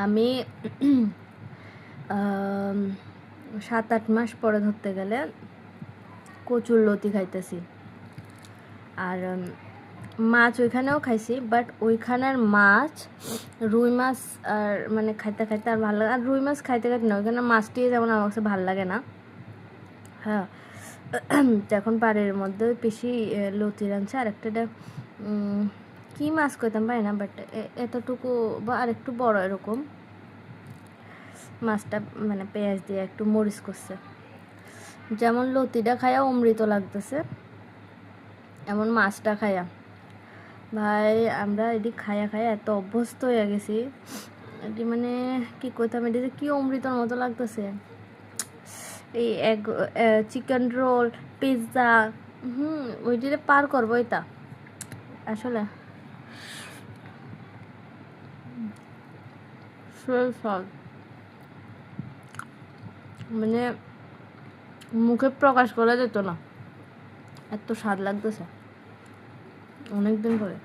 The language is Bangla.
আমি 7-8 মাস পরে ধরতে গেলে কচুর লতি খাইতেছি। আর মাছ ওইখানেও খাইছি, বাট ওইখানের মাছ রুই মাছ আর মানে খাইতে খাইতে আর ভালো লাগে। আর রুই মাছ খাইতে খাইতে না, ওইখানে মাছটি যেমন আমার কাছে ভালো লাগে না। হ্যাঁ, তো এখন বাড়ির মধ্যে পিসি লতি রাঁধছে। আর একটা কী মাছ কইতাম পারি না, বাট এতটুকু বা আর একটু বড় এরকম মাছটা মানে পেঁয়াজ দিয়ে একটু মরিচ করছে। যেমন লতিটা খাইয়া অমৃত লাগতেছে, এমন মাছটা খাইয়া ভাই আমরা এটি খাইয়া খাইয়া এত অভ্যস্ত হয়ে গেছি। এটি মানে কী কইতাম, এটি যে কী অমৃতর মতো লাগতেছে। এই চিকেন রোল, পিৎজা, ওইটিতে পার করবো এটা আসলে মানে মুখে প্রকাশ করা যেত না, এত স্বাদ লাগতেছে অনেকদিন পরে।